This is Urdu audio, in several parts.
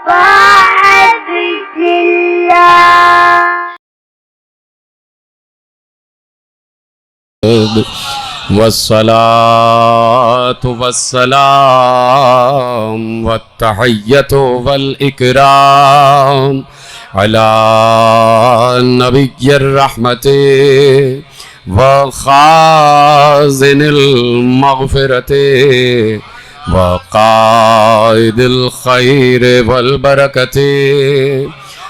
طاعة الله. والصلاة والسلام والتحية والإكرام على نبي الرحمة وخازن المغفرة وقائد الخير والبركة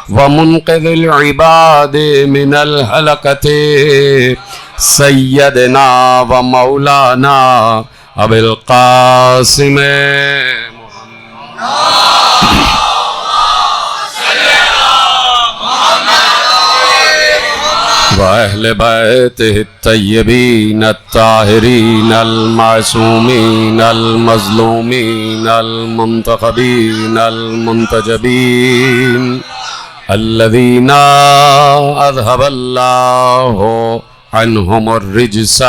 ومنقذ العباد من الهلكة سيدنا ومولانا أبي القاسم وأهل بيته الطيبين الطاهرين المعصومين المظلومين المنتخبين المنتجبين الذين أذهب الله عنهم الرجس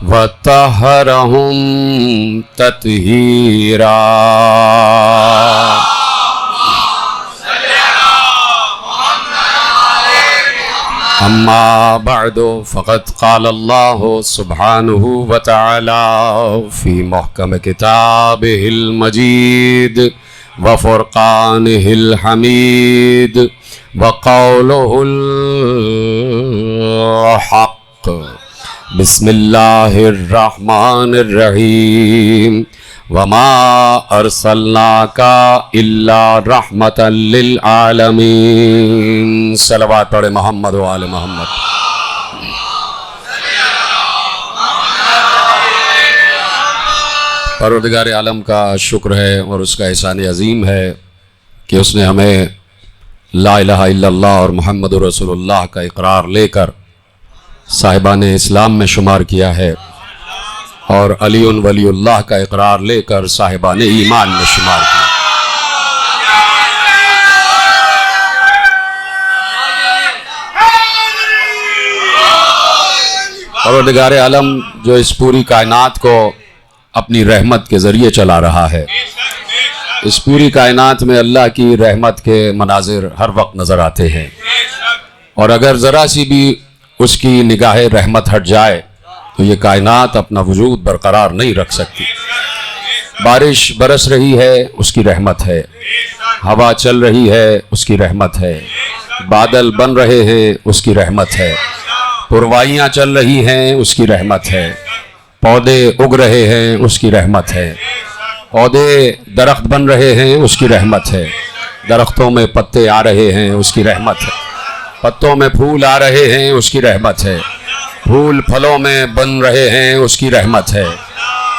وطهرهم تطهيرا. أما بعد فقد قال الله سبحانه وتعالى في محكم كتابه المجيد وفرقانه الحميد وقوله الحق. بسم الله الرحمن الرحيم. وما ارسلناک الا رحمۃ للعالمین. صلوات پڑھے محمد و آل محمد. پروردگار عالم کا شکر ہے اور اس کا احسان عظیم ہے کہ اس نے ہمیں لا الہ الا اللہ اور محمد رسول اللہ کا اقرار لے کر صاحبان اسلام میں شمار کیا ہے اور علی ولی اللہ کا اقرار لے کر صاحبان ایمان میں شمار کیا. پروردگار عالم جو اس پوری کائنات کو اپنی رحمت کے ذریعے چلا رہا ہے، اس پوری کائنات میں اللہ کی رحمت کے مناظر ہر وقت نظر آتے ہیں، اور اگر ذرا سی بھی اس کی نگاہ رحمت ہٹ جائے تو یہ کائنات اپنا وجود برقرار نہیں رکھ سکتی. بارش برس رہی ہے اس کی رحمت ہے، ہوا چل رہی ہے اس کی رحمت ہے، بادل بن رہے ہیں اس کی رحمت ہے، پروائیاں چل رہی ہیں اس کی رحمت ہے، پودے اگ رہے ہیں اس کی رحمت ہے، پودے درخت بن رہے ہیں اس کی رحمت ہے، درختوں میں پتے آ رہے ہیں اس کی رحمت ہے، پتوں میں پھول آ رہے ہیں اس کی رحمت ہے، پھول پھلوں میں بن رہے ہیں اس کی رحمت ہے،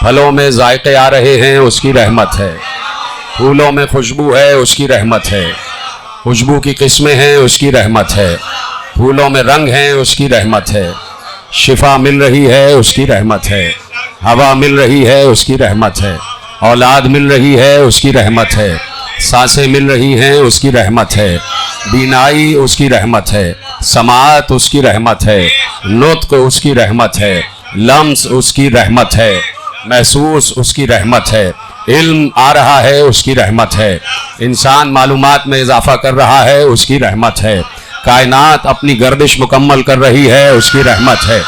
پھلوں میں ذائقے آ رہے ہیں اس کی رحمت ہے، پھولوں میں خوشبو ہے اس کی رحمت ہے، خوشبو کی قسمیں ہیں اس کی رحمت ہے، پھولوں میں رنگ ہیں اس کی رحمت ہے، شفا مل رہی ہے اس کی رحمت ہے، ہوا مل رہی ہے اس کی رحمت ہے، اولاد مل رہی ہے اس کی رحمت ہے، سانسیں مل رہی ہیں اس کی رحمت ہے، بینائی اس کی رحمت ہے، سماعت اس کی رحمت ہے، نطق اس کی رحمت ہے، لمس اس کی رحمت ہے، محسوس اس کی رحمت ہے، علم آ رہا ہے اس کی رحمت ہے، انسان معلومات میں اضافہ کر رہا ہے اس کی رحمت ہے، کائنات اپنی گردش مکمل کر رہی ہے اس کی رحمت ہے،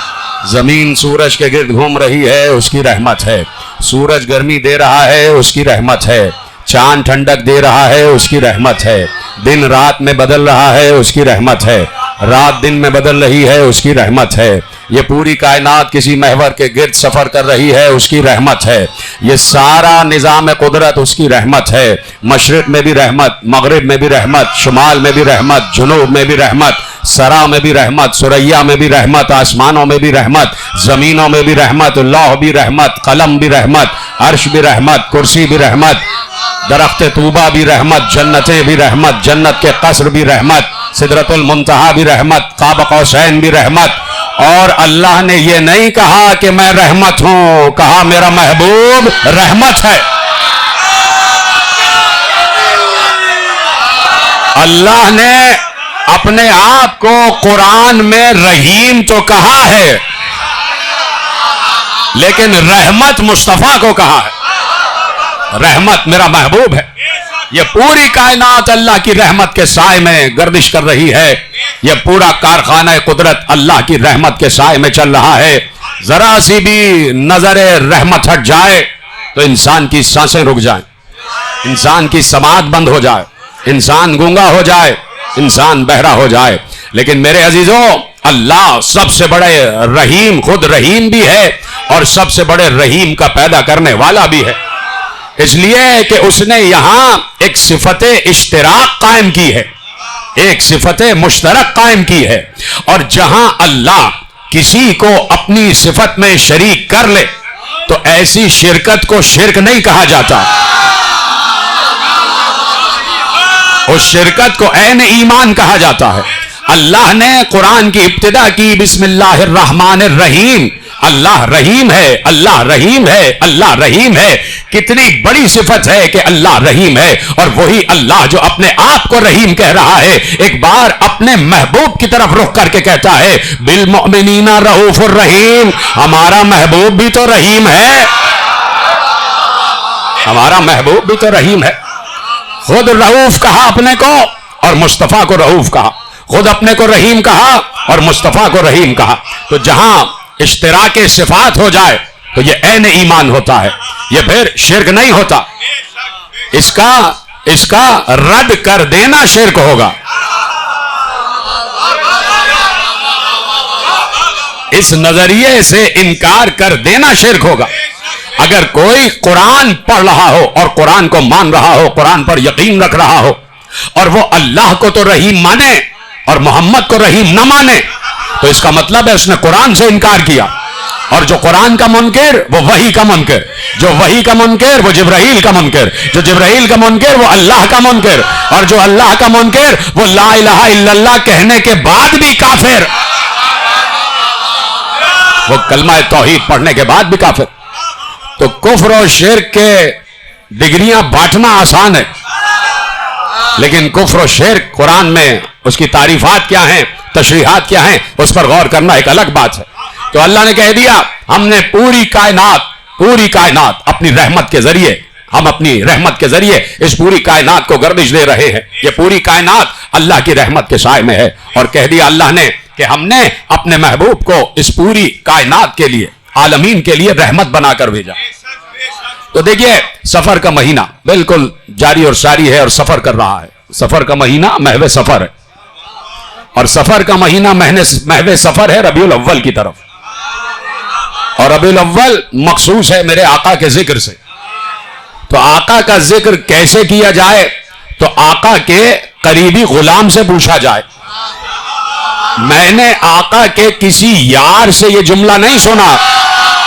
زمین سورج کے گرد گھوم رہی ہے اس کی رحمت ہے، سورج گرمی دے رہا ہے اس کی رحمت ہے، چاند ٹھنڈک دے رہا ہے اس کی رحمت ہے، دن رات میں بدل رہا ہے اس کی رحمت ہے، رات دن میں بدل رہی ہے اس کی رحمت ہے، یہ پوری کائنات کسی محور کے گرد سفر کر رہی ہے اس کی رحمت ہے، یہ سارا نظام قدرت اس کی رحمت ہے، مشرق میں بھی رحمت، مغرب میں بھی رحمت، شمال میں بھی رحمت، جنوب میں بھی رحمت، سرا میں بھی رحمت، سریا میں بھی رحمت، آسمانوں میں بھی رحمت، زمینوں میں بھی رحمت، لوح بھی رحمت، قلم بھی رحمت، عرش بھی رحمت، کرسی بھی رحمت، درخت طوبہ بھی رحمت، جنتیں بھی رحمت، جنت کے قصر بھی رحمت، سدرۃ المنتہا بھی رحمت، قاب قوسین بھی رحمت. اور اللہ نے یہ نہیں کہا کہ میں رحمت ہوں، کہا میرا محبوب رحمت ہے. اللہ نے اپنے آپ کو قرآن میں رحیم تو کہا ہے لیکن رحمت مصطفیٰ کو کہا ہے. رحمت میرا محبوب ہے. یہ پوری کائنات اللہ کی رحمت کے سائے میں گردش کر رہی ہے. یہ پورا کارخانہ قدرت اللہ کی رحمت کے سائے میں چل رہا ہے. ذرا سی بھی نظر رحمت ہٹ جائے تو انسان کی سانسیں رک جائیں, انسان کی سماعت بند ہو جائے, انسان گونگا ہو جائے, انسان بہرا ہو جائے. لیکن میرے عزیزوں, اللہ سب سے بڑے رحیم, خود رحیم بھی ہے اور سب سے بڑے رحیم کا پیدا کرنے والا بھی ہے. اس لیے کہ اس نے یہاں ایک صفت اشتراک قائم کی ہے, ایک صفت مشترک قائم کی ہے. اور جہاں اللہ کسی کو اپنی صفت میں شریک کر لے تو ایسی شرکت کو شرک نہیں کہا جاتا, اس شرکت کو عین ایمان کہا جاتا ہے. اللہ نے قرآن کی ابتدا کی بسم اللہ الرحمن الرحیم. اللہ رحیم ہے, اللہ رحیم ہے, اللہ رحیم ہے. کتنی بڑی صفت ہے کہ اللہ رحیم ہے. اور وہی اللہ جو اپنے آپ کو رحیم کہہ رہا ہے, ایک بار اپنے محبوب کی طرف رخ کر کے کہتا ہے بالمؤمنین رؤوف الرحیم. ہمارا محبوب بھی تو رحیم ہے, ہمارا محبوب بھی تو رحیم ہے. خود رؤوف کہا اپنے کو اور مصطفیٰ کو رؤوف کہا, خود اپنے کو رحیم کہا اور مصطفیٰ کو رحیم کہا. تو جہاں اشتراک صفات ہو جائے تو یہ عین ایمان ہوتا ہے, یہ پھر شرک نہیں ہوتا. اس کا رد کر دینا شرک ہوگا. اس نظریے سے انکار کر دینا شرک ہوگا. اگر کوئی قرآن پڑھ رہا ہو اور قرآن کو مان رہا ہو, قرآن پر یقین رکھ رہا ہو, اور وہ اللہ کو تو رحیم مانے اور محمد کو رحیم نہ مانے, تو اس کا مطلب ہے اس نے قرآن سے انکار کیا. اور جو قرآن کا منکر وہ وحی کا منکر, جو وحی کا منکر وہ جبرائیل کا منکر, جو جبرائیل کا منکر وہ اللہ کا منکر, اور جو اللہ کا منکر وہ لا الہ الا اللہ کہنے کے بعد بھی کافر, وہ کلمہ توحید پڑھنے کے بعد بھی کافر. تو کفر و شرک کے ڈگریاں بانٹنا آسان ہے, لیکن کفر و شرک قرآن میں اس کی تعریفات کیا ہیں, تشریحات کیا ہیں, اس پر غور کرنا ایک الگ بات ہے. تو اللہ نے کہہ دیا ہم نے پوری کائنات اپنی رحمت کے ذریعے, ہم اپنی رحمت کے ذریعے اس پوری کائنات کو گردش دے رہے ہیں. یہ پوری کائنات اللہ کی رحمت کے سائے میں ہے. اور کہہ دیا اللہ نے کہ ہم نے اپنے محبوب کو اس پوری کائنات کے لیے, عالمین کے لیے رحمت بنا کر بھیجا. تو دیکھیے سفر کا مہینہ بالکل جاری اور ساری ہے اور سفر کر رہا ہے. سفر کا مہینہ محو سفر ہے, اور سفر کا مہینہ محو سفر ہے ربیع الاول کی طرف. اور ربیع الاول مخصوص ہے میرے آقا کے ذکر سے. تو آقا کا ذکر کیسے کیا جائے, تو آقا کے قریبی غلام سے پوچھا جائے. میں نے آقا کے کسی یار سے یہ جملہ نہیں سنا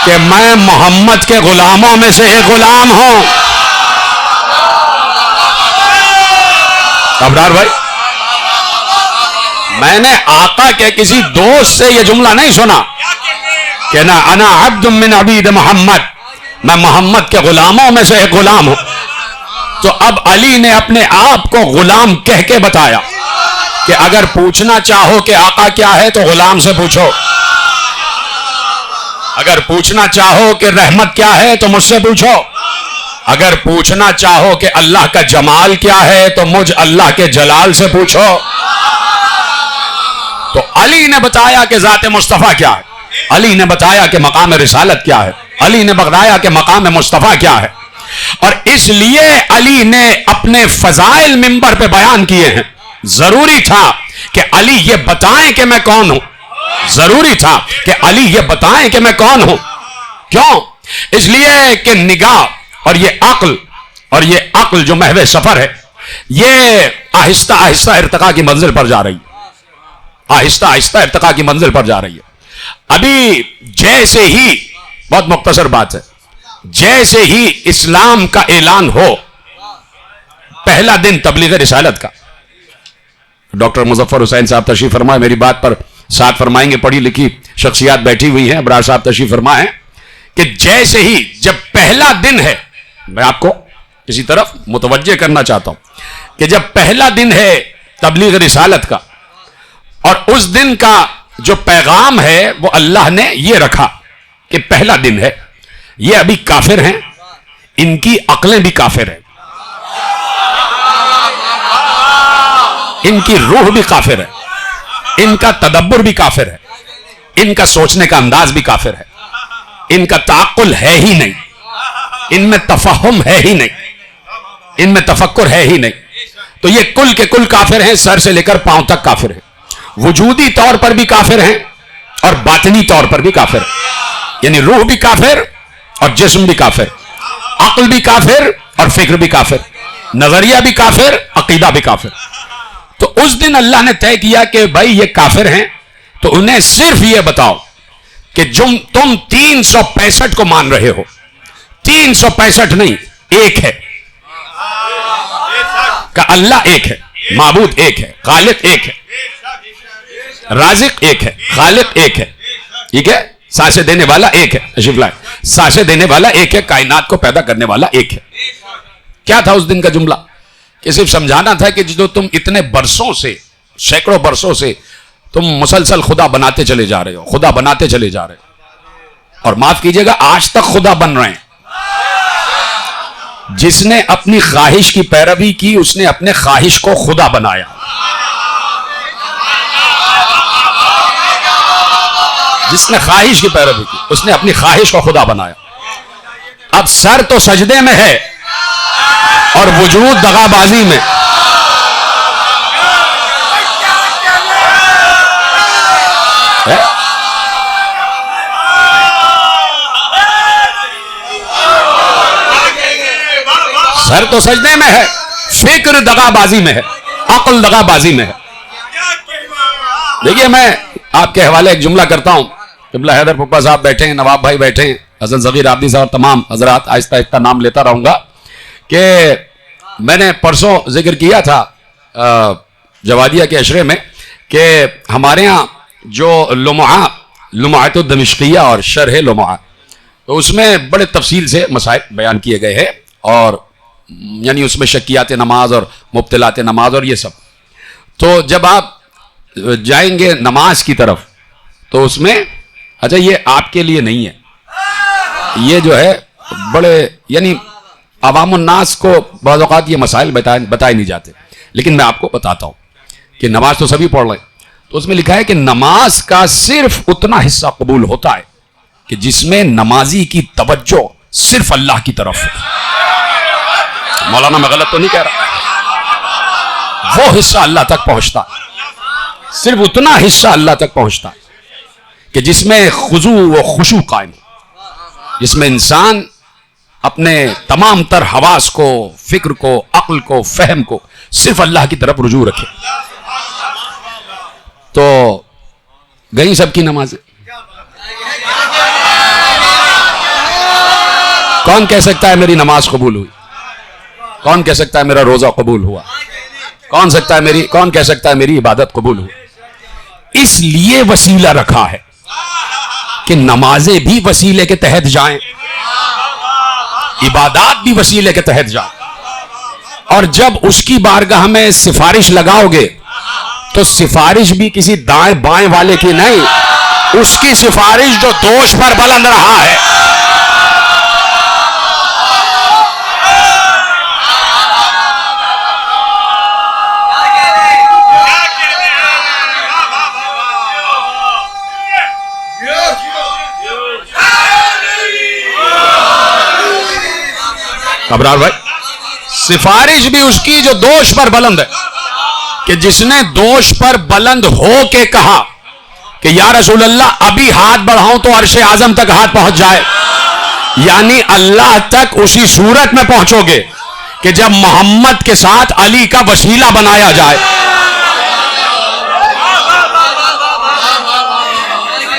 کہ میں محمد کے غلاموں میں سے ایک غلام ہوں. ابرار بھائی, میں نے آقا کے کسی دوست سے یہ جملہ نہیں سنا کہ نا انا عبد من عبید محمد, میں محمد کے غلاموں میں سے ایک غلام ہوں. تو اب علی نے اپنے آپ کو غلام کہہ کے بتایا کہ اگر پوچھنا چاہو کہ آقا کیا ہے تو غلام سے پوچھو, اگر پوچھنا چاہو کہ رحمت کیا ہے تو مجھ سے پوچھو, اگر پوچھنا چاہو کہ اللہ کا جمال کیا ہے تو مجھ اللہ کے جلال سے پوچھو. تو علی نے بتایا کہ ذات مصطفیٰ کیا ہے, علی نے بتایا کہ مقام رسالت کیا ہے, علی نے بتایا کہ مقام مصطفیٰ کیا ہے. اور اس لیے علی نے اپنے فضائل منبر پہ بیان کیے ہیں. ضروری تھا کہ علی یہ بتائیں کہ میں کون ہوں, ضروری تھا کہ علی یہ بتائیں کہ میں کون ہوں. کیوں؟ اس لیے کہ نگاہ اور یہ عقل جو محو سفر ہے, یہ آہستہ آہستہ ارتقاء کی منزل پر جا رہی ہے, آہستہ آہستہ ارتقاء کی منزل پر جا رہی ہے. ابھی جیسے ہی, بہت مختصر بات ہے, جیسے ہی اسلام کا اعلان ہو, پہلا دن تبلیغ رسالت کا, ڈاکٹر مظفر حسین صاحب تشریف فرمائے, میری بات پر ساتھ فرمائیں گے, پڑھی لکھی شخصیات بیٹھی ہوئی ہیں, ابرار صاحب تشریف فرمائے ہیں, کہ جیسے ہی جب پہلا دن ہے, میں آپ کو کسی طرف متوجہ کرنا چاہتا ہوں کہ جب پہلا دن ہے تبلیغ رسالت کا, اور اس دن کا جو پیغام ہے وہ اللہ نے یہ رکھا کہ پہلا دن ہے, یہ ابھی کافر ہیں, ان کی عقلیں بھی کافر ہیں. ان کی روح بھی کافر ہے, ان کا تدبر بھی کافر ہے, ان کا سوچنے کا انداز بھی کافر ہے, ان کا تعقل ہے ہی نہیں, ان میں تفہم ہے ہی نہیں, ان میں تفکر ہے ہی نہیں. تو یہ کل کے کل کافر ہیں, سر سے لے کر پاؤں تک کافر ہیں. وجودی طور پر بھی کافر ہیں اور باطنی طور پر بھی کافر ہیں. یعنی روح بھی کافر اور جسم بھی کافر, عقل بھی کافر اور فکر بھی کافر, نظریہ بھی کافر, عقیدہ بھی کافر. تو اس دن اللہ نے طے کیا کہ بھائی یہ کافر ہیں, تو انہیں صرف یہ بتاؤ کہ تم 365 کو مان رہے ہو, 365 نہیں, ایک ہے کہ اللہ ایک ہے, معبود ایک ہے, خالق ایک ہے, رازق ایک ہے, خالق ایک ہے, ٹھیک ہے, سانسیں دینے والا ایک ہے, تشریف لائے, سانسیں دینے والا ایک ہے, کائنات کو پیدا کرنے والا ایک ہے. کیا تھا اس دن کا جملہ؟ کہ صرف سمجھانا تھا کہ جو تم اتنے برسوں سے, سینکڑوں برسوں سے تم مسلسل خدا بناتے چلے جا رہے ہو, خدا بناتے چلے جا رہے ہو, اور معاف کیجئے گا آج تک خدا بن رہے ہیں. جس نے اپنی خواہش کی پیروی کی اس نے اپنے خواہش کو خدا بنایا. جس نے خواہش کی پیروی کی اس نے اپنی خواہش کو خدا بنایا. اب سر تو سجدے میں ہے اور وجود دغا بازی میں. سر تو سجدے میں ہے, فکر دغا بازی میں ہے, عقل دغا بازی میں ہے. دیکھیے میں آپ کے حوالے ایک جملہ کرتا ہوں. قبلہ حیدر پپا صاحب بیٹھے ہیں, نواب بھائی بیٹھے ہیں, حسن صغیر عابدی صاحب, تمام حضرات, آہستہ آہستہ نام لیتا رہوں گا. کہ میں نے پرسوں ذکر کیا تھا جوادیہ کے عشرے میں کہ ہمارے ہاں جو لمعۃ الدمشقیہ اور شرح لمعہ, تو اس میں بڑے تفصیل سے مسائل بیان کیے گئے ہیں, اور یعنی اس میں شکیات نماز اور مبتلات نماز اور یہ سب. تو جب آپ جائیں گے نماز کی طرف تو اس میں, اچھا یہ آپ کے لیے نہیں ہے, یہ جو ہے بڑے یعنی عوام الناس کو بعض اوقات یہ مسائل بتائے نہیں جاتے, لیکن میں آپ کو بتاتا ہوں کہ نماز تو سبھی پڑھ رہے ہیں. تو اس میں لکھا ہے کہ نماز کا صرف اتنا حصہ قبول ہوتا ہے کہ جس میں نمازی کی توجہ صرف اللہ کی طرف ہو. مولانا میں غلط تو نہیں کہہ رہا, وہ حصہ اللہ تک پہنچتا ہے, صرف اتنا حصہ اللہ تک پہنچتا ہے کہ جس میں خضوع و خشوع قائم, جس میں انسان اپنے تمام تر حواس کو, فکر کو, عقل کو, فہم کو صرف اللہ کی طرف رجوع رکھے. تو گئی سب کی نمازیں. کون کہہ سکتا ہے میری نماز قبول ہوئی؟ کون کہہ سکتا ہے میرا روزہ قبول ہوا؟ کون کہہ سکتا ہے میری عبادت قبول ہوئی؟ اس لیے وسیلہ رکھا ہے کہ نمازیں بھی وسیلے کے تحت جائیں, عبادات بھی وسیلے کے تحت جائیں. اور جب اس کی بارگاہ میں سفارش لگاؤ گے تو سفارش بھی کسی دائیں بائیں والے کی نہیں, اس کی سفارش جو دوش پر بلند رہا ہے. ابرار بھائی, سفارش بھی اس کی جو دوش پر بلند ہے, کہ جس نے دوش پر بلند ہو کے کہا کہ یا رسول اللہ ابھی ہاتھ بڑھاؤں تو عرش اعظم تک ہاتھ پہنچ جائے. یعنی اللہ تک اسی صورت میں پہنچو گے کہ جب محمد کے ساتھ علی کا وسیلہ بنایا جائے.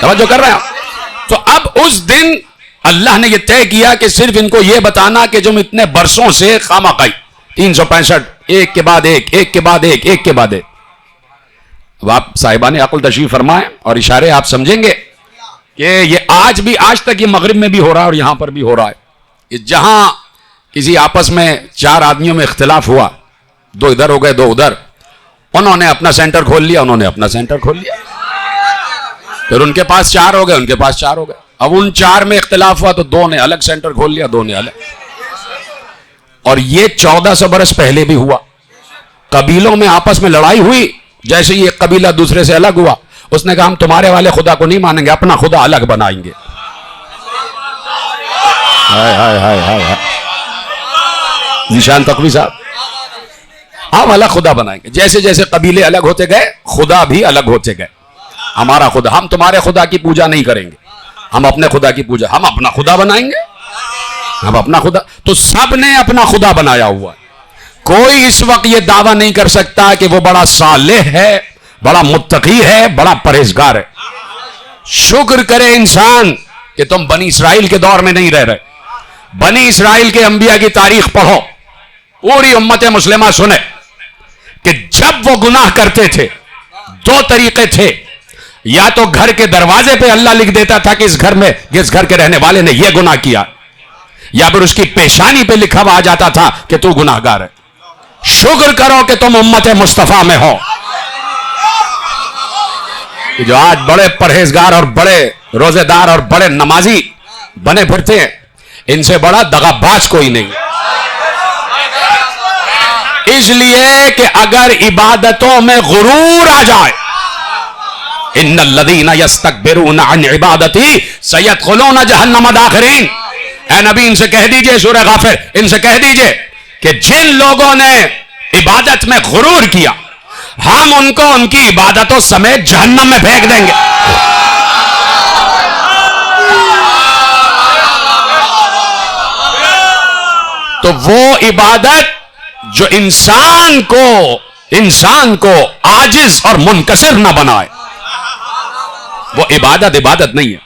توجہ کر رہے ہیں؟ تو اب اس دن اللہ نے یہ طے کیا کہ صرف ان کو یہ بتانا کہ جو اتنے برسوں سے خامخواہ 365 ایک کے بعد ایک, ایک کے بعد ایک, ایک کے بعد ایک. اب آپ صاحبان عقل تشریف فرمائیں اور اشارے آپ سمجھیں گے کہ یہ آج تک یہ مغرب میں بھی ہو رہا ہے اور یہاں پر بھی ہو رہا ہے. جہاں کسی آپس میں 4 آدمیوں میں اختلاف ہوا, 2 ادھر ہو گئے 2 ادھر, انہوں نے اپنا سینٹر کھول لیا, انہوں نے اپنا سینٹر کھول لیا, پھر ان کے پاس 4 ہو گئے, ان کے پاس 4 ہو گئے. اب ان 4 میں اختلاف ہوا تو 2 نے الگ سینٹر کھول لیا, 2 نے الگ. اور یہ 1400 برس پہلے بھی ہوا, قبیلوں میں آپس میں لڑائی ہوئی, جیسے ہی ایک قبیلہ دوسرے سے الگ ہوا, اس نے کہا ہم تمہارے والے خدا کو نہیں مانیں گے, اپنا خدا الگ بنائیں گے. ذیشان تقوی صاحب, ہم الگ خدا بنائیں گے. جیسے جیسے قبیلے الگ ہوتے گئے, خدا بھی الگ ہوتے گئے. ہمارا خدا, ہم تمہارے خدا کی پوجا نہیں کریں گے, ہم اپنے خدا کی پوجا, ہم اپنا خدا بنائیں گے, ہم اپنا خدا. تو سب نے اپنا خدا بنایا ہوا ہے. کوئی اس وقت یہ دعویٰ نہیں کر سکتا کہ وہ بڑا صالح ہے, بڑا متقی ہے, بڑا پرہیزگار ہے. شکر کرے انسان کہ تم بنی اسرائیل کے دور میں نہیں رہ رہے. بنی اسرائیل کے انبیاء کی تاریخ پڑھو, پوری امت مسلمہ سنے کہ جب وہ گناہ کرتے تھے دو طریقے تھے. یا تو گھر کے دروازے پہ اللہ لکھ دیتا تھا کہ اس گھر کے رہنے والے نے یہ گناہ کیا, یا پھر اس کی پیشانی پہ لکھا ہوا آ جاتا تھا کہ تو گناہ گار ہے. شکر کرو کہ تم امت مصطفیٰ میں ہو. جو آج بڑے پرہیزگار اور بڑے روزے دار اور بڑے نمازی بنے پھرتے ہیں, ان سے بڑا دغاباز کوئی نہیں. اس لیے کہ اگر عبادتوں میں غرور آ جائے, ان الذین یستکبرون عن عبادتی سیدخلون جہنم داخرین. اے نبی ان سے کہہ دیجئے, سورہ غافر, ان سے کہہ دیجئے کہ جن لوگوں نے عبادت میں غرور کیا, ہم ان کو ان کی عبادتوں سمیت جہنم میں پھینک دیں گے. تو وہ عبادت جو انسان کو عاجز اور منکسر نہ بنائے, وہ عبادت نہیں ہے.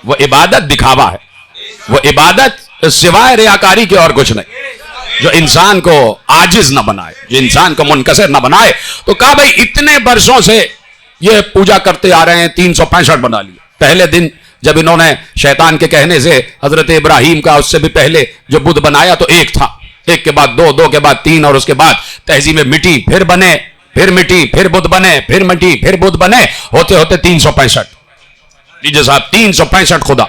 وہ عبادت دکھاوا ہے. وہ عبادت سوائے ریاکاری کے اور کچھ نہیں, جو انسان کو عاجز نہ بنائے, جو انسان کو منکسر نہ بنائے. تو کہا بھائی اتنے برسوں سے یہ پوجا کرتے آ رہے ہیں, 365 بنا لیا. پہلے دن جب انہوں نے شیطان کے کہنے سے حضرت ابراہیم کا, اس سے بھی پہلے جو بدھ بنایا تو ایک تھا, ایک کے بعد دو, دو کے بعد تین, اور اس کے بعد تہذیبیں مٹی, پھر بنے, پھر مٹی, پھر بدھ بنے, پھر مٹی, پھر بدھ بنے, ہوتے ہوتے 365. جی صاحب 365 خدا.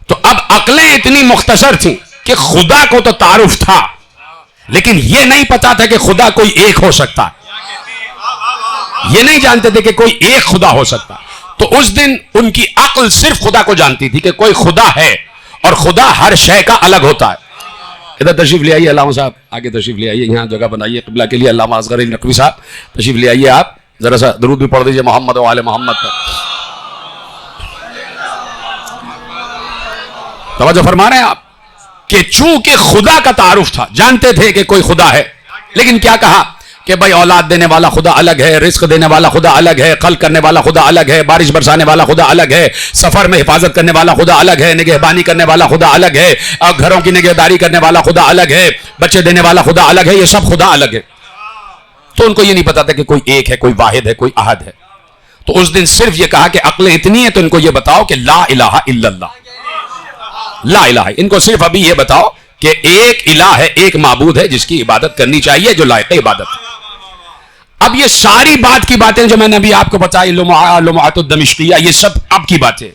تو اب عقلیں اتنی مختصر تھیں کہ خدا کو تو تعارف تھا, لیکن یہ نہیں پتا تھا کہ خدا کوئی ایک ہو سکتا ہے. یہ نہیں جانتے تھے کہ کوئی ایک خدا ہو سکتا. تو اس دن ان کی عقل صرف خدا کو جانتی تھی کہ کوئی خدا ہے, اور خدا ہر شے کا الگ ہوتا ہے. ادھر تشریف لے آئیے علامہ صاحب, آگے تشریف لے آئیے, یہاں جگہ بنائیے قبلہ کے لیے. علامہ اصغر علی نقوی صاحب تشریف لے آئیے. آپ ذرا سا درود بھی پڑھ دیجئے محمد و آل محمد پر. توجہ فرما رہے ہیں آپ کہ چونکہ خدا کا تعارف تھا, جانتے تھے کہ کوئی خدا ہے, لیکن کیا کہا کہ بھائی اولاد دینے والا خدا الگ ہے, رزق دینے والا خدا الگ ہے, خلق کرنے والا خدا الگ ہے, بارش برسانے والا خدا الگ ہے, سفر میں حفاظت کرنے والا خدا الگ ہے, نگہبانی کرنے والا خدا الگ ہے, گھروں کی نگہداری کرنے والا خدا الگ ہے, بچے دینے والا خدا الگ ہے. یہ سب خدا الگ ہے. تو ان کو یہ نہیں پتا تھا کہ کوئی ایک ہے, کوئی واحد ہے, کوئی احد ہے. تو اس دن صرف یہ کہا کہ عقلیں اتنی ہیں تو ان کو یہ بتاؤ کہ لا الہ الا اللہ, لا الہ. ان کو صرف ابھی یہ بتاؤ کہ ایک الہ ہے, ایک معبود ہے جس کی عبادت کرنی چاہیے, جو لائق عبادت ہے. اب یہ ساری بات کی باتیں جو میں نے ابھی آپ کو بتائی, لمعۃ الدمشقیہ, یہ سب اب کی باتیں,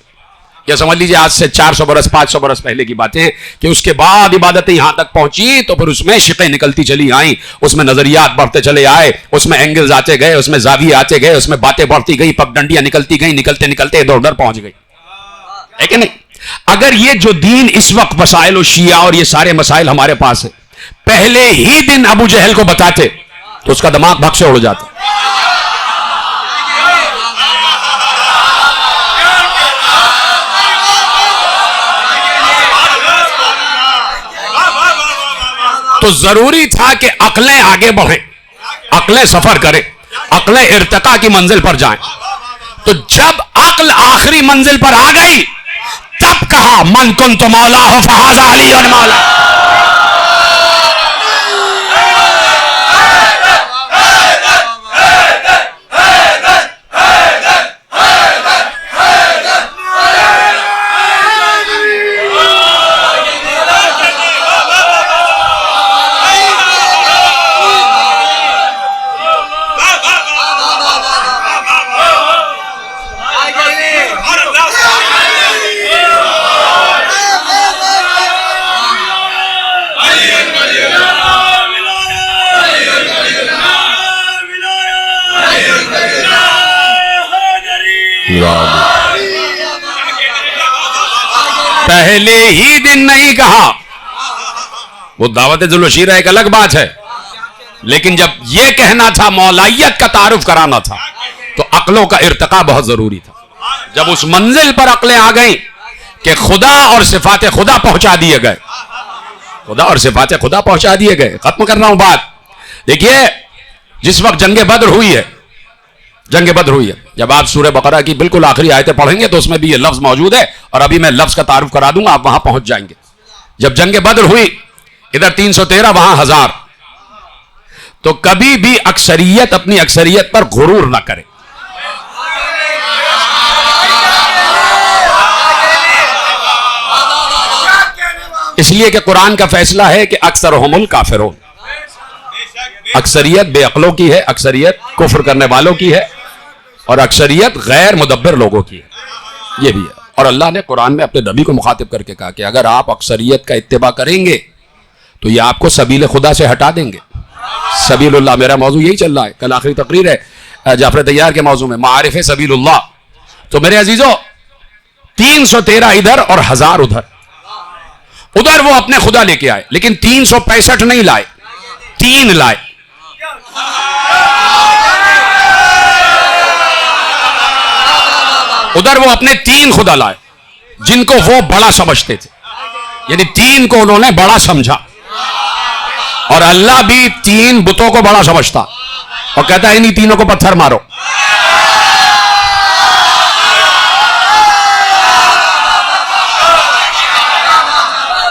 یا سمجھ لیجئے آج سے 400 برس 500 برس پہلے کی باتیں, کہ اس کے بعد عبادتیں یہاں تک پہنچی تو پھر اس میں شقیں نکلتی چلی آئیں, اس میں نظریات بڑھتے چلے آئے, اس میں اینگلز آتے گئے, اس میں زاویے آتے گئے, اس میں باتیں بڑھتی گئی, پگڈنڈیاں نکلتی گئیں, نکلتے نکلتے ادھر ادھر پہنچ گئی, ہے کہ نہیں. اگر یہ جو دین اس وقت مسائل و شیعہ اور یہ سارے مسائل ہمارے پاس ہیں, پہلے ہی دن ابو جہل کو بتاتے تو اس کا دماغ بھگ سے اڑ جاتا. تو ضروری تھا کہ عقلیں آگے بڑھیں, عقلیں سفر کریں, عقلیں ارتقاء کی منزل پر جائیں. تو جب عقل آخری منزل پر آ گئی تب کہا من کنت مولا فہذا علی مولا. پہلے ہی دن نہیں کہا. وہ دعوت ذوالشیرہ ایک الگ بات ہے, لیکن جب یہ کہنا تھا, مولائیت کا تعارف کرانا تھا, تو عقلوں کا ارتقاء بہت ضروری تھا. جب اس منزل پر عقلیں آ گئیں کہ خدا اور صفات خدا پہنچا دیے گئے, خدا اور صفات خدا پہنچا دیے گئے. ختم کر رہا ہوں بات. دیکھیے, جس وقت جنگ بدر ہوئی ہے, جب آپ سورہ بقرہ کی بالکل آخری آیتیں پڑھیں گے تو اس میں بھی یہ لفظ موجود ہے, اور ابھی میں لفظ کا تعارف کرا دوں گا, آپ وہاں پہنچ جائیں گے. جب جنگ بدر ہوئی, ادھر 313 وہاں 1000, تو کبھی بھی اکثریت اپنی اکثریت پر غرور نہ کرے. اس لیے کہ قرآن کا فیصلہ ہے کہ اکثرہم الکافرون, اکثریت بے عقلوں کی ہے, اکثریت کفر کرنے والوں کی ہے, اور اکثریت غیر مدبر لوگوں کی ہے. یہ بھی ہے. اور اللہ نے قرآن میں اپنے نبی کو مخاطب کر کے کہا کہ اگر آپ اکثریت کا اتباع کریں گے تو یہ آپ کو سبیل خدا سے ہٹا دیں گے. سبیل اللہ میرا موضوع یہی چل رہا ہے. کل آخری تقریر ہے جعفر طیار کے موضوع میں, معارف سبیل اللہ. تو میرے عزیزو, 313 ادھر اور 1000 ادھر. ادھر وہ اپنے خدا لے کے آئے, لیکن 365 نہیں لائے, 3 لائے. ادھر وہ اپنے 3 خدا لائے جن کو وہ بڑا سمجھتے تھے, یعنی 3 کو انہوں نے بڑا سمجھا. اور اللہ بھی 3 بتوں کو بڑا سمجھتا اور کہتا ہے انہی تینوں کو پتھر مارو.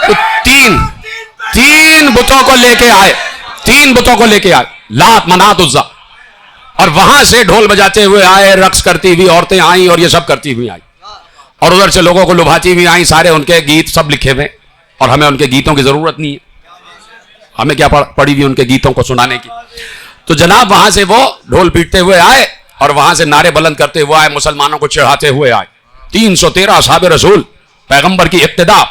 تو 3 بتوں کو لے کے آئے, 3 بتوں کو لے کے آئے, لات منات عزا. اور وہاں سے ڈھول بجاتے ہوئے آئے, رقص کرتی ہوئی عورتیں آئیں اور یہ سب کرتی ہوئی آئیں, اور ادھر سے لوگوں کو لبھاتی ہوئی آئیں. سارے ان کے گیت سب لکھے ہوئے, اور ہمیں ان کے گیتوں کی ضرورت نہیں ہے, ہمیں کیا پڑی ہوئی ان کے گیتوں کو سنانے کی. تو جناب وہاں سے وہ ڈھول پیٹتے ہوئے آئے اور وہاں سے نعرے بلند کرتے ہوئے آئے, مسلمانوں کو چڑھاتے ہوئے آئے. 313 اصحاب رسول, پیغمبر کی ابتدا,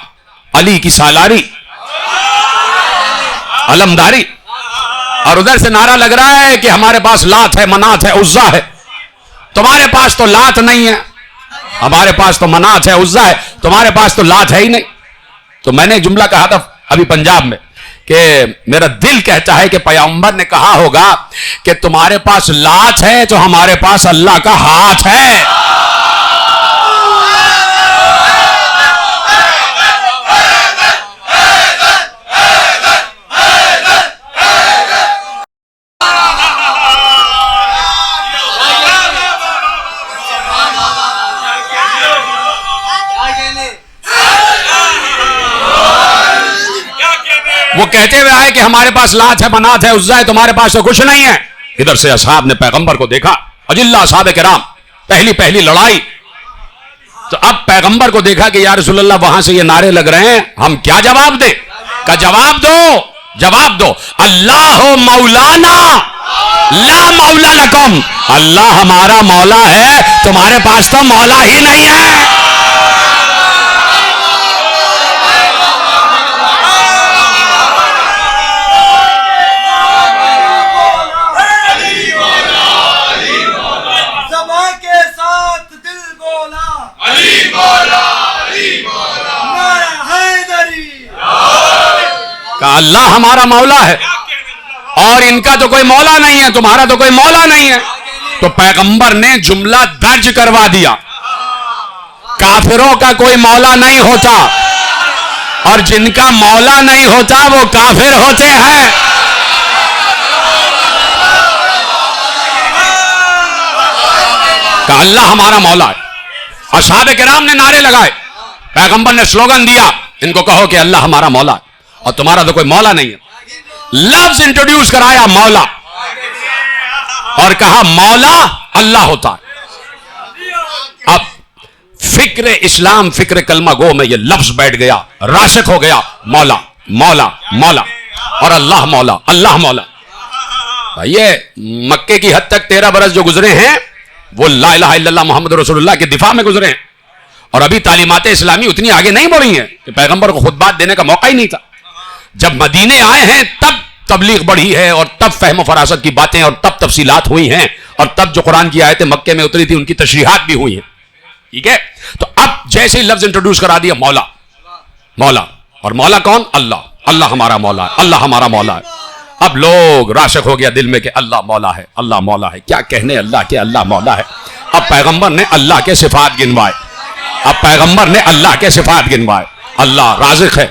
علی کی سالاری, علمداری. اور ادھر سے نعرہ لگ رہا ہے کہ ہمارے پاس لات ہے, منات ہے, عزا ہے. تمہارے پاس تو لات نہیں ہے, ہمارے پاس تو منات ہے, عزا ہے, تمہارے پاس تو لات ہے ہی نہیں. تو میں نے ایک جملہ کہا تھا ابھی پنجاب میں کہ میرا دل کہتا ہے کہ پیغمبر نے کہا ہوگا کہ تمہارے پاس لات ہے تو ہمارے پاس اللہ کا ہاتھ ہے. وہ کہتے ہوئے آئے کہ ہمارے پاس لات ہے, منات ہے, عزا ہے, تمہارے پاس تو کچھ نہیں ہے. ادھر سے اصحاب نے پیغمبر کو دیکھا, اجلہ اصحاب کرام, پہلی لڑائی. تو اب پیغمبر کو دیکھا کہ یا رسول اللہ وہاں سے یہ نعرے لگ رہے ہیں, ہم کیا جواب دیں؟ کہ جواب دو, اللہ مولانا لا مولا لکم, اللہ ہمارا مولا ہے, تمہارے پاس تو مولا ہی نہیں ہے. اللہ ہمارا مولا ہے اور ان کا تو کوئی مولا نہیں ہے, تمہارا تو کوئی مولا نہیں ہے. تو پیغمبر نے جملہ درج کروا دیا, کافروں کا کوئی مولا نہیں ہوتا, اور جن کا مولا نہیں ہوتا وہ کافر ہوتے ہیں. کہ اللہ ہمارا مولا ہے. اصحاب کرام نے نعرے لگائے, پیغمبر نے سلوگن دیا, ان کو کہو کہ اللہ ہمارا مولا ہے اور تمہارا تو کوئی مولا نہیں ہے. لفظ انٹروڈیوس کرایا مولا, اور کہا مولا اللہ ہوتا ہے. اب فکر اسلام, فکر کلمہ گو میں یہ لفظ بیٹھ گیا, راسخ ہو گیا, مولا مولا مولا, اور اللہ مولا اللہ مولا. یہ مکے کی حد تک 13 برس جو گزرے ہیں وہ لا الہ الا اللہ محمد رسول اللہ کے دفاع میں گزرے ہیں, اور ابھی تعلیمات اسلامی اتنی آگے نہیں بڑھی ہیں کہ پیغمبر کو خطبات دینے کا موقع ہی نہیں تھا. جب مدینے آئے ہیں تب تبلیغ بڑھی ہے, اور تب فہم و فراست کی باتیں اور تب تفصیلات ہوئی ہیں, اور تب جو قرآن کی آیتیں مکے میں اتری تھی ان کی تشریحات بھی ہوئی ہیں. ٹھیک ہے, تو اب جیسے ہی لفظ انٹروڈیوس کرا دیا مولا, مولا. اور مولا کون؟ اللہ. اللہ ہمارا مولا ہے, اللہ ہمارا مولا ہے. اب لوگ راسخ ہو گیا دل میں کہ اللہ مولا ہے, اللہ مولا ہے. کیا کہنے اللہ کے اللہ مولا ہے. اب پیغمبر نے اللہ کے صفات گنوائے, اب پیغمبر نے اللہ کے صفات گنوائے. اللہ رازق ہے,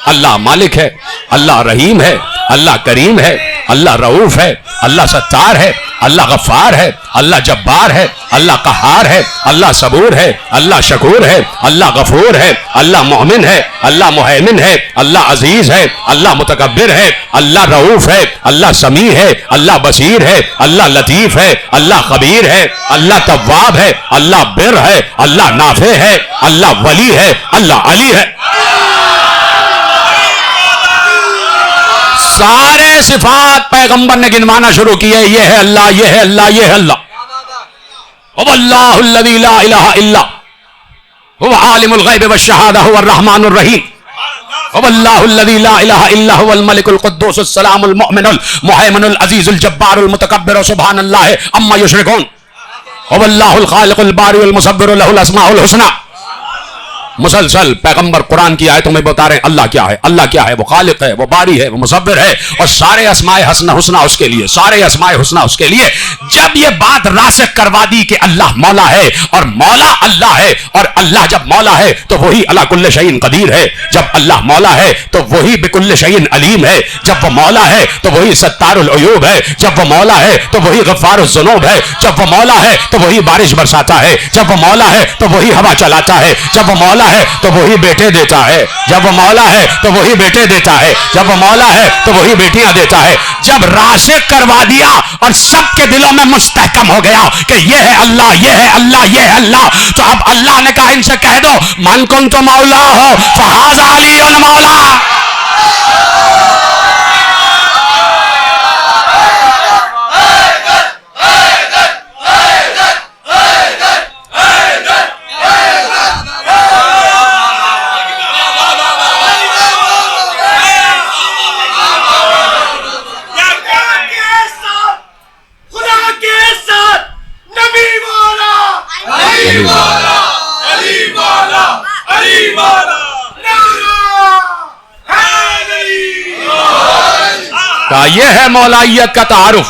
اللہ مالک ہے, اللہ رحیم ہے, اللہ کریم ہے, اللہ رؤوف ہے, اللہ ستار ہے, اللہ غفار ہے, اللہ جبار ہے, اللہ قہار ہے, اللہ صبور ہے, اللہ شکور ہے, اللہ غفور ہے, اللہ مومن ہے, اللہ مہیمن ہے, اللہ عزیز ہے, اللہ متکبر ہے, اللہ رؤوف ہے, اللہ سمیع ہے, اللہ بصیر ہے, اللہ لطیف ہے, اللہ خبیر ہے, اللہ تواب ہے, اللہ بر ہے, اللہ نافع ہے, اللہ ولی ہے, اللہ علی ہے. سارے صفات پیغمبر نے گنوانا شروع کیے. یہ ہے اللہ, یہ ہے اللہ, یہ ہے اللہ. واللہ الذی لا الہ الا هو عالم الغیب والشہادہ هو الرحمن الرحیم. واللہ الذی لا الہ الا هو الملک القدوس السلام المؤمن المہیمن العزیز الجبار المتکبر سبحان اللہ عما یشرکون. واللہ الخالق الباری المصور له الاسماء الحسنى. مسلسل پیغمبر قرآن کی آیتوں میں بتا رہے ہیں اللہ کیا ہے, اللہ کیا ہے. وہ خالق ہے, وہ باری ہے, وہ مصور ہے, اور سارے اسماء حسنہ اس کے لیے, سارے اسماء حسنہ اس کے لیے. جب یہ بات راسخ کروا دی کہ اللہ مولا ہے اور مولا اللہ ہے, اور اللہ جب مولا ہے تو وہی علی کل شیء قدیر ہے, جب اللہ مولا ہے تو وہی بکل شیء علیم ہے, جب وہ مولا ہے تو وہی ستار العیوب ہے, جب وہ مولا ہے تو وہی غفار الذنوب ہے, جب وہ مولا ہے تو وہی بارش برساتا ہے, جب وہ مولا ہے تو وہی ہوا چلاتا ہے, جب وہ مولا ہے تو وہی بیٹے دیتا ہے, جب وہ مولا ہے تو وہی بیٹے دیتا ہے, جب وہ مولا ہے تو وہی بیٹیاں دیتا ہے. جب راسخ کروا دیا اور سب کے دلوں میں مستحکم ہو گیا کہ یہ ہے اللہ, یہ ہے اللہ, یہ ہے اللہ, تو اب اللہ نے کہا ان سے کہہ دو من کنت مولا ہو فہذا علی مولا. یہ ہے مولائیت کا تعارف,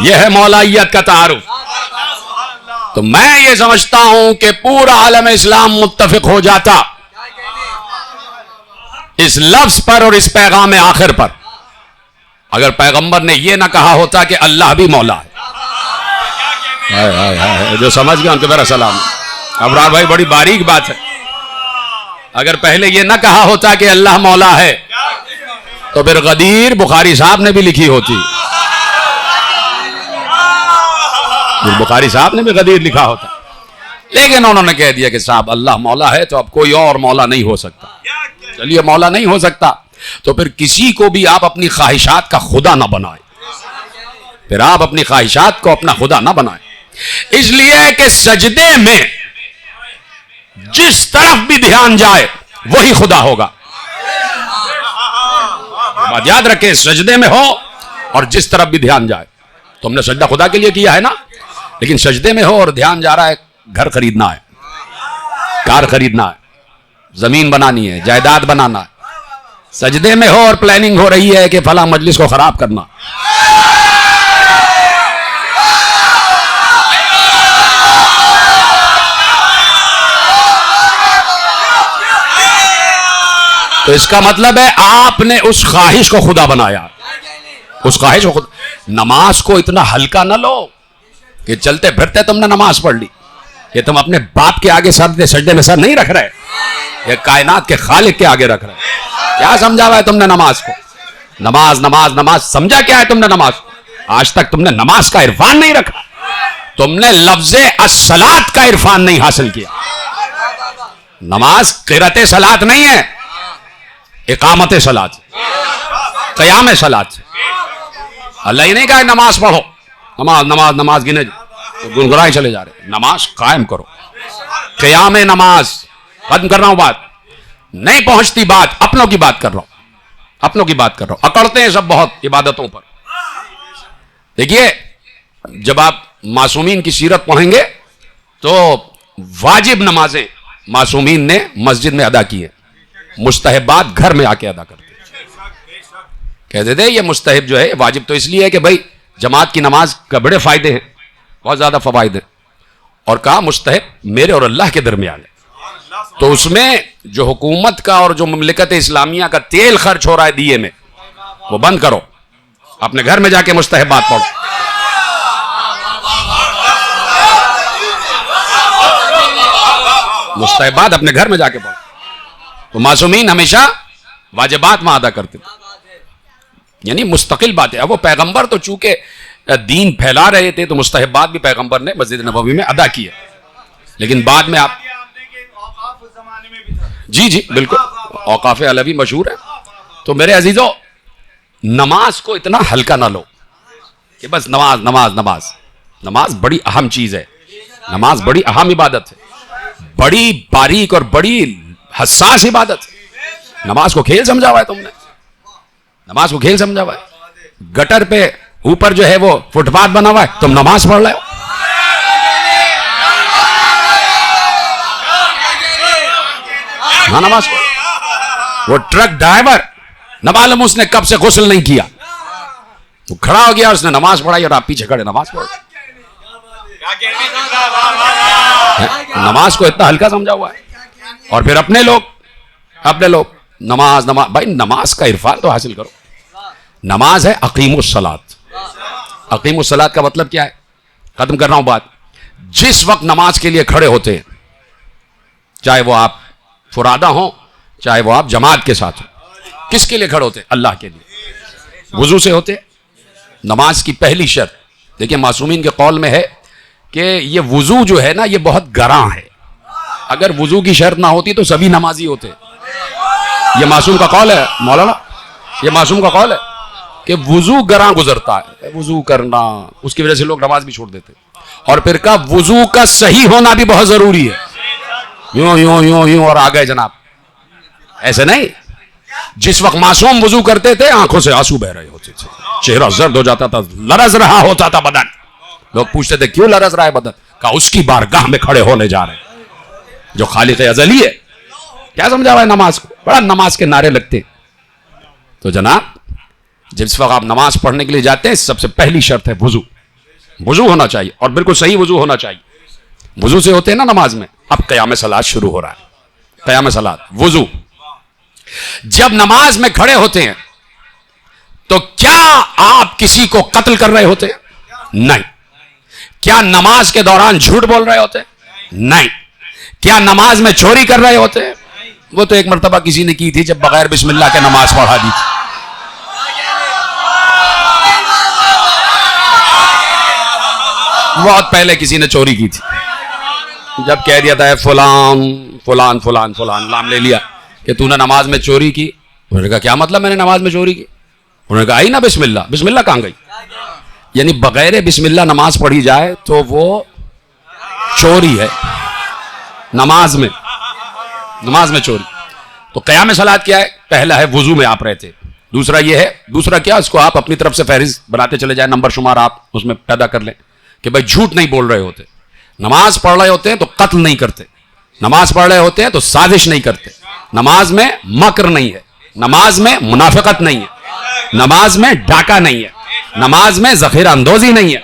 یہ ہے مولائیت کا تعارف. تو میں یہ سمجھتا ہوں کہ پورا عالم اسلام متفق ہو جاتا اس لفظ پر اور اس پیغام آخر پر اگر پیغمبر نے یہ نہ کہا ہوتا کہ اللہ بھی مولا ہے. جو سمجھ گیا ان کو میرا سلام. ابرار بھائی بڑی باریک بات ہے. اگر پہلے یہ نہ کہا ہوتا کہ اللہ مولا ہے تو پھر غدیر بخاری صاحب نے بھی لکھی ہوتی, بخاری صاحب نے بھی غدیر لکھا ہوتا. لیکن انہوں نے کہہ دیا کہ صاحب اللہ مولا ہے تو اب کوئی اور مولا نہیں ہو سکتا. چلیے مولا نہیں ہو سکتا تو پھر کسی کو بھی آپ اپنی خواہشات کا خدا نہ بنائیں, پھر آپ اپنی خواہشات کو اپنا خدا نہ بنائیں. اس لیے کہ سجدے میں جس طرف بھی دھیان جائے وہی خدا ہوگا. بات یاد رکھیں, سجدے میں ہو اور جس طرف بھی دھیان جائے. تم نے سجدہ خدا کے لیے کیا ہے نا, لیکن سجدے میں ہو اور دھیان جا رہا ہے گھر خریدنا ہے, کار خریدنا ہے, زمین بنانی ہے, جائیداد بنانا ہے. سجدے میں ہو اور پلاننگ ہو رہی ہے کہ فلاں مجلس کو خراب کرنا. تو اس کا مطلب ہے آپ نے اس خواہش کو خدا بنایا, اس خواہش کو خدا. نماز کو اتنا ہلکا نہ لو کہ چلتے پھرتے تم نے نماز پڑھ لی. یہ تم اپنے باپ کے آگے سجدے میں سر نہیں رکھ رہے, یہ کائنات کے خالق کے آگے رکھ رہے. کیا سمجھا ہوا ہے تم نے نماز کو؟ نماز نماز نماز سمجھا کیا ہے تم نے نماز کو؟ آج تک تم نے نماز کا عرفان نہیں رکھا, تم نے لفظ الصلاۃ کا عرفان نہیں حاصل کیا. نماز قرات صلاۃ نہیں ہے, اقامت صلاۃ, قیام صلاۃ. اللہ ہی نہیں کہا نماز پڑھو, نماز نماز نماز گنے گنگرائے چلے جا رہے. نماز قائم کرو, قیام نماز. ختم کر رہا ہوں بات, نہیں پہنچتی بات, اپنوں کی بات کر رہا ہوں, اپنوں کی بات کر رہا ہوں. اکڑتے ہیں سب بہت عبادتوں پر. دیکھیے جب آپ معصومین کی سیرت پڑھیں گے تو واجب نمازیں معصومین نے مسجد میں ادا کی ہیں. مستحبات گھر میں آ کے ادا کرتے. کہتے تھے یہ مستحب جو ہے واجب تو اس لیے ہے کہ بھائی جماعت کی نماز کا بڑے فائدے ہیں, بہت زیادہ فوائد ہیں, اور کہا مستحب میرے اور اللہ کے درمیان ہے. تو اس میں جو حکومت کا اور جو مملکت اسلامیہ کا تیل خرچ ہو رہا ہے دیے میں, وہ بند کرو, اپنے گھر میں جا کے مستحبات پڑھو. مستحبات اپنے گھر میں جا کے پڑھو. تو معصومین ہمیشہ واجبات میں ادا کرتے تھے, یعنی مستقل بات ہے. اب وہ پیغمبر تو چونکہ دین پھیلا رہے تھے تو مستحبات بھی پیغمبر نے مسجد نبوی میں ادا کیا, لیکن بعد میں آپ جی بالکل اوقاف علوی مشہور ہے. تو میرے عزیزو, نماز کو اتنا ہلکا نہ لو کہ بس نماز نماز نماز. نماز بڑی اہم چیز ہے, نماز بڑی اہم عبادت ہے, بڑی باریک اور بڑی حساس عبادت ہے. نماز کو کھیل سمجھا ہوا ہے تم نے, نماز کو کھیل سمجھا ہوا ہے. گٹر پہ اوپر جو ہے وہ فٹ پاتھ بنا ہوا ہے, تم نماز پڑھ رہے ہو. نماز پڑھ. وہ ٹرک ڈرائیور نہ معلوم اس نے کب سے غسل نہیں کیا, وہ کھڑا ہو گیا, اس نے نماز پڑھائی اور آپ پیچھے کھڑے نماز پڑھ. نماز کو اتنا ہلکا سمجھا ہوا ہے. اور پھر اپنے لوگ نماز بھائی نماز کا عرفان تو حاصل کرو. نماز ہے اقیم الصلاۃ. اقیم الصلاۃ کا مطلب کیا ہے؟ ختم کر رہا ہوں بات. جس وقت نماز کے لیے کھڑے ہوتے ہیں, چاہے وہ آپ فرادہ ہوں چاہے وہ آپ جماعت کے ساتھ ہوں, کس کے لیے کھڑے ہوتے ہیں؟ اللہ کے لیے. وضو سے ہوتے. نماز کی پہلی شرط دیکھیں معصومین کے قول میں ہے کہ یہ وضو جو ہے نا یہ بہت گراں ہے. اگر وضو کی شرط نہ ہوتی تو سبھی نمازی ہوتے. یہ معصوم کا قول ہے مولانا, یہ معصوم کا قول ہے کہ وضو گراں گزرتا ہے. وضو کرنا اس کی وجہ سے لوگ نماز بھی چھوڑ دیتے. اور پھر کا وضو کا صحیح ہونا بھی بہت ضروری ہے. یوں یوں یوں یوں اور آ گئے جناب, ایسے نہیں. جس وقت معصوم وضو کرتے تھے آنکھوں سے آنسو بہ رہے ہوتے تھے, چہرہ زرد ہو جاتا تھا, لرز رہا ہوتا تھا بدن. لوگ پوچھتے تھے کیوں لرز رہا ہے بدن؟ کہا اس کی بارگاہ میں کھڑے ہونے جا رہے ہیں جو خالق ازلی ہے. کیا سمجھا ہوا ہے نماز کو؟ بڑا نماز کے نعرے لگتے. تو جناب جس وقت آپ نماز پڑھنے کے لیے جاتے ہیں سب سے پہلی شرط ہے وضو. وضو ہونا چاہیے اور بالکل صحیح وضو ہونا چاہیے. وضو سے ہوتے ہیں نا نماز میں. اب قیام صلاۃ شروع ہو رہا ہے. قیام صلاۃ وضو. جب نماز میں کھڑے ہوتے ہیں تو کیا آپ کسی کو قتل کر رہے ہوتے ہیں؟ نہیں. کیا نماز کے دوران جھوٹ بول رہے ہوتے ہیں؟ نہیں. کیا نماز میں چوری کر رہے ہوتے ہیں؟ وہ تو ایک مرتبہ کسی نے کی تھی جب بغیر بسم اللہ کے نماز پڑھا دی تھی. بہت پہلے کسی نے چوری کی تھی. جب کہہ دیا تھا فلان فلان فلان فلان نام لے لیا کہ تو نے نماز میں چوری کی. انہوں نے کہا کیا مطلب میں نے نماز میں چوری کی؟ انہوں نے کہا آئی نا بسم اللہ. بسم اللہ کہاں گئی؟ یعنی بغیر بسم اللہ نماز پڑھی جائے تو وہ چوری ہے نماز میں چوری. تو قیام صلاۃ کیا ہے؟ پہلا ہے وضو میں آپ رہتے. دوسرا یہ ہے, دوسرا کیا اس کو آپ اپنی طرف سے فہرست بناتے چلے جائیں, نمبر شمار آپ اس میں پیدا کر لیں کہ بھائی جھوٹ نہیں بول رہے ہوتے, نماز پڑھ رہے ہوتے ہیں تو قتل نہیں کرتے, نماز پڑھ رہے ہوتے ہیں تو سازش نہیں کرتے, نماز میں مکر نہیں ہے, نماز میں منافقت نہیں ہے, نماز میں ڈاکہ نہیں ہے, نماز میں ذخیرہ اندوزی نہیں ہے,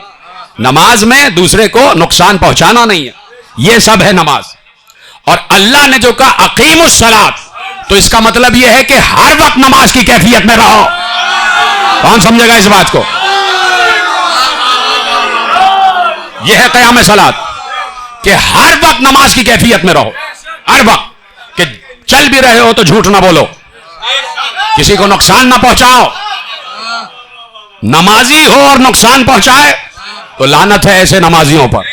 نماز میں دوسرے کو نقصان پہنچانا نہیں ہے. یہ سب ہے نماز. اور اللہ نے جو کہا اقیم الصلاۃ, تو اس کا مطلب یہ ہے کہ ہر وقت نماز کی کیفیت میں رہو. کون سمجھے گا اس بات کو؟ یہ ہے قیام صلاۃ کہ ہر وقت نماز کی کیفیت میں رہو. ہر وقت کہ چل بھی رہے ہو تو جھوٹ نہ بولو, کسی کو نقصان نہ پہنچاؤ. نمازی ہو اور نقصان پہنچائے تو لعنت ہے ایسے نمازیوں پر.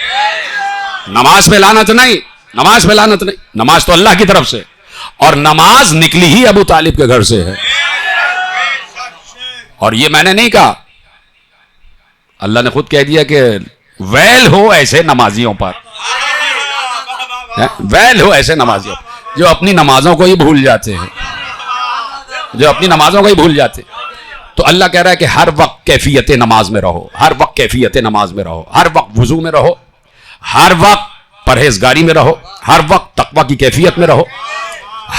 نماز پہ لعنت نہیں, نماز پہ لعنت نہیں. نماز تو اللہ کی طرف سے, اور نماز نکلی ہی ابو طالب کے گھر سے ہے. اور یہ میں نے نہیں کہا, اللہ نے خود کہہ دیا کہ ویل ہو ایسے نمازیوں پر, ویل ہو ایسے نمازیوں جو اپنی نمازوں کو ہی بھول جاتے ہیں, جو اپنی نمازوں کو ہی بھول جاتے ہیں. تو اللہ کہہ رہا ہے کہ ہر وقت کیفیت نماز میں رہو, ہر وقت کیفیت نماز میں رہو, ہر وقت وضو میں رہو, ہر وقت پرہیزگاری میں رہو, ہر وقت تقوی کی کیفیت میں رہو,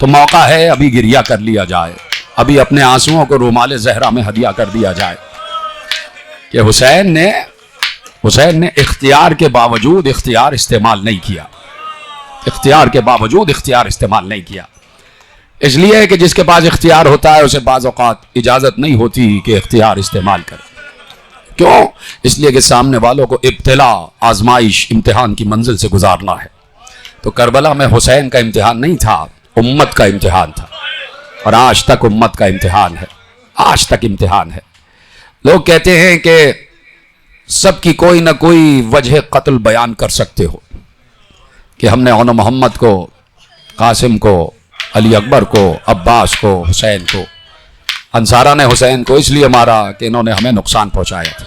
تو موقع ہے ابھی گریہ کر لیا جائے، ابھی اپنے آنسوؤں کو رومال زہرا میں ہدیہ کر دیا جائے کہ حسین نے اختیار کے باوجود اختیار استعمال نہیں کیا، اختیار کے باوجود اختیار استعمال نہیں کیا۔ اس لیے کہ جس کے پاس اختیار ہوتا ہے اسے بعض اوقات اجازت نہیں ہوتی کہ اختیار استعمال کرے۔ کیوں؟ اس لیے کہ سامنے والوں کو ابتلا، آزمائش، امتحان کی منزل سے گزارنا ہے۔ تو کربلا میں حسین کا امتحان نہیں تھا، امت کا امتحان تھا، اور آج تک امت کا امتحان ہے، آج تک امتحان ہے۔ لوگ کہتے ہیں کہ سب کی کوئی نہ کوئی وجہ قتل بیان کر سکتے ہو، کہ ہم نے عون محمد کو، قاسم کو، علی اکبر کو، عباس کو، حسین کو، انصارہ نے حسین کو اس لیے مارا کہ انہوں نے ہمیں نقصان پہنچایا تھا۔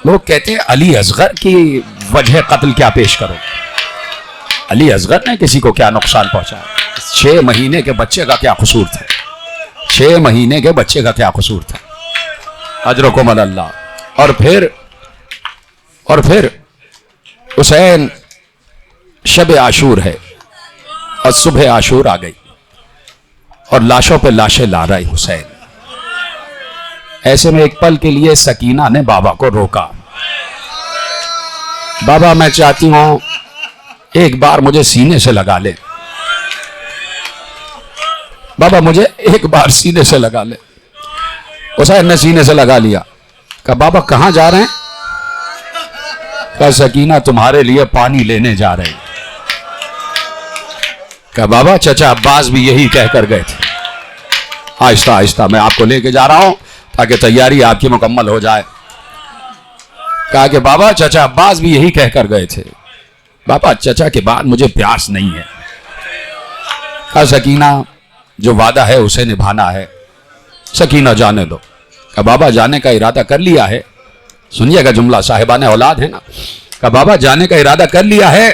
لوگ کہتے ہیں علی اصغر کی وجہ قتل کیا پیش کرو، علی اصغر نے کسی کو کیا نقصان پہنچایا، 6 مہینے کے بچے کا کیا قصور تھا، 6 مہینے کے بچے کا کیا قصور تھا، اجرکم علی اللہ۔ اور پھر حسین شب عاشور ہے اور صبح عاشور آ گئی اور لاشوں پہ لاشیں لا رہے حسین۔ ایسے میں ایک پل کے لیے سکینہ نے بابا کو روکا، بابا میں چاہتی ہوں ایک بار مجھے سینے سے لگا لے، بابا مجھے ایک بار سینے سے لگا لے۔ حسین نے سینے سے لگا لیا، کہا بابا کہاں جا رہے ہیں؟ کہا سکینہ تمہارے لیے پانی لینے جا رہے ہیں۔ کہا بابا چچا عباس بھی یہی کہہ کر گئے تھے، آہستہ آہستہ میں آپ کو لے کے جا رہا ہوں تاکہ تیاری آپ کی مکمل ہو جائے۔ کہا کہ بابا چچا عباس بھی یہی کہہ کر گئے تھے، بابا چچا کے بعد مجھے پیاس نہیں ہے۔ کہا سکینہ جو وعدہ ہے اسے نبھانا ہے، سکینہ جانے دو۔ کہا بابا جانے کا ارادہ کر لیا ہے، سنیے گا جملہ، صاحبان اولاد ہے نا۔ کہا بابا جانے کا ارادہ کر لیا ہے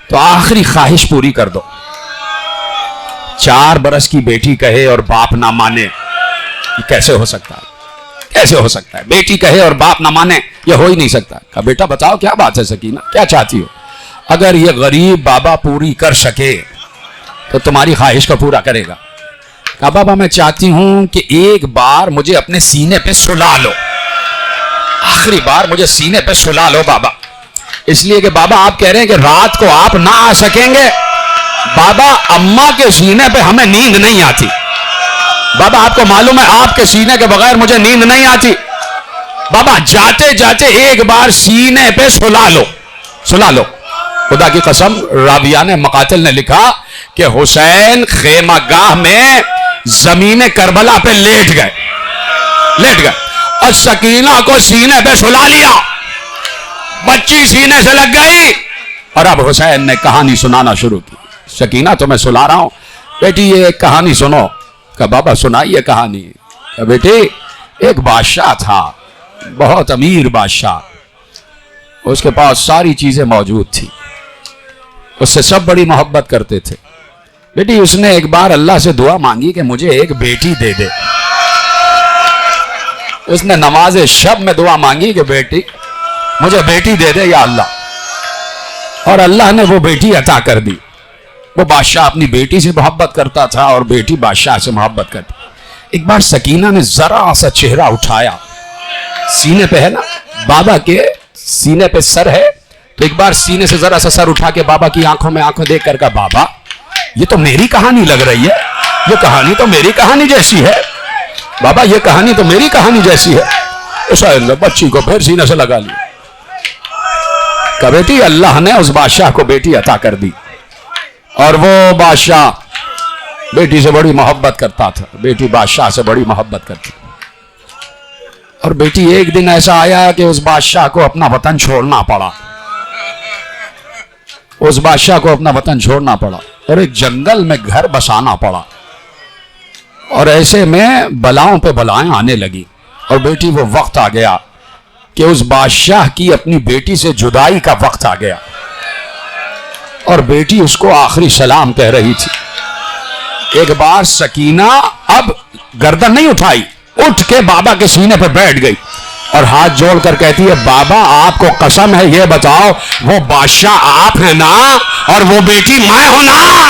تو آخری خواہش پوری کر دو۔ 4 برس کی بیٹی کہے اور باپ نہ مانے، یہ کیسے ہو سکتا ہے؟ کیسے ہو سکتا ہے؟ بیٹی کہے اور باپ نہ مانے، یہ ہو ہی نہیں سکتا۔ کہا بیٹا بتاؤ کیا بات ہے سکینہ، کیا چاہتی ہو؟ اگر یہ غریب بابا پوری کر سکے تو تمہاری خواہش کو پورا کرے گا۔ کہا بابا میں چاہتی ہوں کہ ایک بار مجھے اپنے سینے پہ سلا لو، آخری بار مجھے سینے پہ سلا لو بابا۔ اس لیے کہ بابا آپ کہہ رہے ہیں کہ رات کو آپ نہ آ سکیں گے، بابا اماں کے سینے پہ ہمیں نیند نہیں آتی، بابا آپ کو معلوم ہے آپ کے سینے کے بغیر مجھے نیند نہیں آتی، بابا جاتے جاتے ایک بار سینے پہ سلا لو، سلا لو۔ خدا کی قسم راویان مقاتل نے لکھا کہ حسین خیمہ گاہ میں زمین کربلا پہ لیٹ گئے اور سکینہ کو سینے پہ سلا لیا، بچی سینے سے لگ گئی، اور اب حسین نے کہانی سنانا شروع کی۔ سکینہ تو میں سلا رہا ہوں، بیٹی یہ ایک کہانی سنو۔ کہا بابا سنائیے کہانی۔ کہا بیٹی ایک بادشاہ تھا، بہت امیر بادشاہ، اس کے پاس ساری چیزیں موجود تھی، اس سے سب بڑی محبت کرتے تھے۔ بیٹی اس نے ایک بار اللہ سے دعا مانگی کہ مجھے ایک بیٹی دے دے، اس نے نماز شب میں دعا مانگی کہ بیٹی مجھے بیٹی دے دے یا اللہ، اور اللہ نے وہ بیٹی عطا کر دی۔ وہ بادشاہ اپنی بیٹی سے محبت کرتا تھا اور بیٹی بادشاہ سے محبت کرتی۔ ایک بار سکینہ نے ذرا سا چہرہ اٹھایا، سینے پہ ہے نا، بابا کے سینے پہ سر ہے، تو ایک بار سینے سے ذرا سا سر اٹھا کے بابا کی آنکھوں میں آنکھوں دیکھ کر کہا بابا یہ تو میری کہانی لگ رہی ہے، یہ کہانی تو میری کہانی جیسی ہے، بابا یہ کہانی تو میری کہانی جیسی ہے۔ حسین نے بچی کو پھر سینے سے لگا لیا۔ کہا بیٹی اللہ نے اس بادشاہ کو بیٹی عطا کر دی، اور وہ بادشاہ بیٹی سے بڑی محبت کرتا تھا، بیٹی بادشاہ سے بڑی محبت کرتی، اور بیٹی ایک دن ایسا آیا کہ اس بادشاہ کو اپنا وطن چھوڑنا پڑا، اس بادشاہ کو اپنا وطن چھوڑنا پڑا اور ایک جنگل میں گھر بسانا پڑا، اور ایسے میں بلاؤں پہ بلائیں آنے لگی، اور بیٹی وہ وقت آ گیا کہ اس بادشاہ کی اپنی بیٹی سے جدائی کا وقت آ گیا، اور بیٹی اس کو آخری سلام کہہ رہی تھی۔ ایک بار سکینہ اب گردن نہیں اٹھائی، اٹھ کے بابا کے سینے پہ بیٹھ گئی اور ہاتھ جوڑ کر کہتی ہے بابا آپ کو قسم ہے یہ بتاؤ وہ بادشاہ آپ ہیں نا اور وہ بیٹی میں ہوں نا؟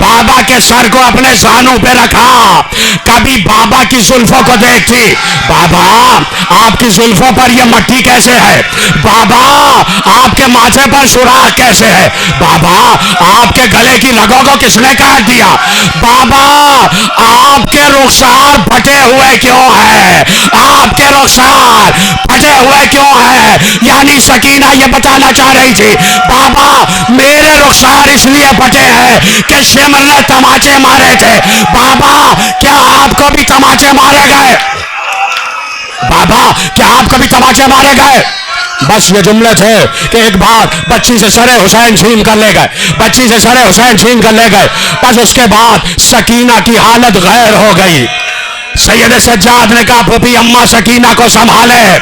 بابا کے سر کو اپنے زانوں پہ رکھا. کبھی بابا کی زلفوں کو دیکھتی, بابا آپ کی زلفوں پر یہ مٹی کیسے ہے, بابا آپ کے ماتھے پر سوراخ کیسے ہے, بابا آپ کے گلے کی رگوں کو کس نے کاٹ دیا, بابا آپ کے رخسار پھٹے ہوئے کیوں ہے, آپ کے رخسار پھٹے ہوئے کیوں ہے. یعنی سکینہ یہ بتانا چاہ رہی تھی, بابا میرے رخسار اس لیے پھٹے ہیں کہ شمر نے تماچے مارے تھے. بابا کیا آپ کو بھی تماچے مارے گئے, بابا کیا آپ کو بھی تماچے مارے گئے. بس یہ جملے تھے کہ ایک بار بچی سے سر حسین چھین کر لے گئے, بچی سے سر حسین چھین کر لے گئے. بس اس کے بعد سکینہ کی حالت غیر ہو گئی. سید سجاد نے کہا پھوپھی اماں سکینہ کو سنبھالے.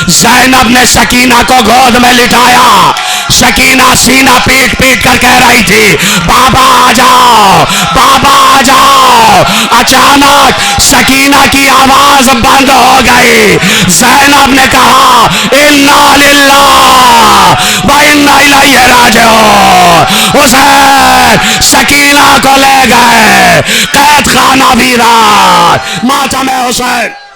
زینب نے سکینہ کو گود میں لٹایا. سکینہ سینہ پیٹ پیٹ کر کہہ رہی تھی بابا آ جاؤ, بابا آ جاؤ. اچانک سکینہ کی آواز بند ہو گئی. زینب نے کہا انا للہ و انا الیہ راجعون. حسین سکینہ کو لے گئے قید خانہ ویران. ماتم حسین.